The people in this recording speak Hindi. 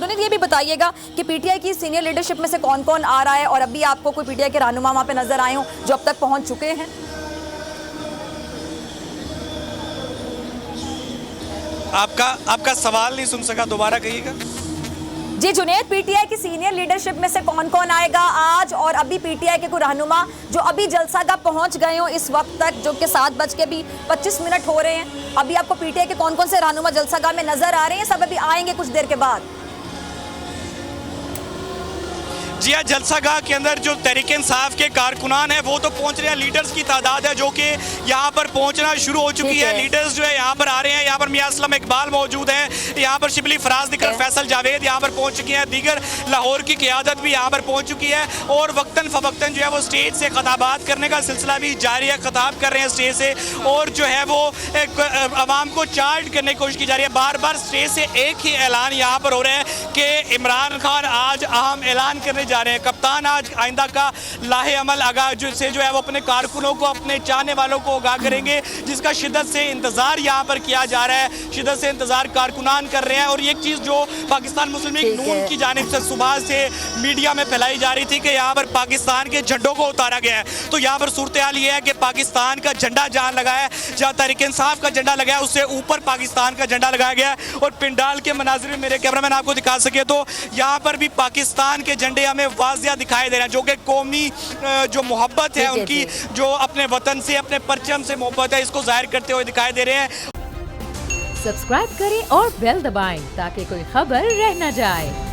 जुनेद, ये भी बताइएगा कि पीटीआई की सीनियर लीडरशिप में से कौन कौन आ रहा है और अभी आपको कोई पीटीआई के रहनुमा वहाँ पे नजर आए हों जो अब तक पहुँच चुके हैं? आपका सवाल नहीं सुन सका, दोबारा कहिएगा। जी जुनेद, पीटीआई की सीनियर लीडरशिप में से कौन कौन आएगा आज, और अभी पीटीआई के कोई रहनुमा जो अभी जलसागाह पहुंच गए हो इस वक्त तक, जो कि 7:25 हो रहे हैं, अभी आपको पीटीआई के कौन कौन से रहनुमा जलसागाह में नजर आ रहे हैं? सब अभी आएंगे कुछ देर के बाद। जी हाँ, जलसागाह के अंदर जो तहरीक इंसाफ के कारकुनान हैं वो तो पहुंच रहे हैं। लीडर्स की तादाद है जो कि यहाँ पर पहुंचना शुरू हो चुकी है। लीडर्स जो है यहाँ पर आ रहे हैं। यहाँ पर मियां असलम इकबाल मौजूद हैं, यहाँ पर शिबली फराज दिकर फैसल जावेद यहाँ पर पहुंच चुकी हैं, दीगर लाहौर की क़यादत भी यहाँ पर पहुंच चुकी है और वक्तन फ़वक्तन जो है वो स्टेज से खताबात करने का सिलसिला भी जारी है। खताब कर रहे हैं स्टेज से और जो है वो आवाम को चार्ट करने की कोशिश की जा रही है। बार बार स्टेज से एक ही ऐलान यहाँ पर हो रहा है कि इमरान खान आज अहम ऐलान करने जा रहे हैं। कप्तान आज आइंदा का लाहे अमल आगाह से जो है वो अपने कारकुनों को, अपने चाहने वालों को आगाह करेंगे, जिसका शिद्दत से इंतजार यहाँ पर किया जा रहा है। शिद्दत से इंतजार कारकुनान कर रहे हैं। और एक चीज़ जो पाकिस्तान मुस्लिम लीग नून की जानिब से सुबह से मीडिया में फैलाई जा रही थी कि यहाँ पर पाकिस्तान के झंडों को उतारा गया है, तो यहाँ पर सूरत हाल ये है कि पाकिस्तान का झंडा जहाँ लगा है, जहाँ तहरीक इंसाफ का झंडा लगा है, उससे ऊपर पाकिस्तान का झंडा लगाया गया है। और पिंडाल के मनाजिर में मेरे कैमरामैन आपको दिखा सके तो यहाँ पर भी पाकिस्तान के झंडे हमें वाज़िया दिखाई दे रहे हैं, जो कि कौमी जो मोहब्बत है उनकी, जो अपने वतन से, अपने परचम से मोहब्बत है, इसको जाहिर करते हुए दिखाई दे रहे हैं। सब्सक्राइब करें और बेल दबाएं ताकि कोई खबर रह न जाए।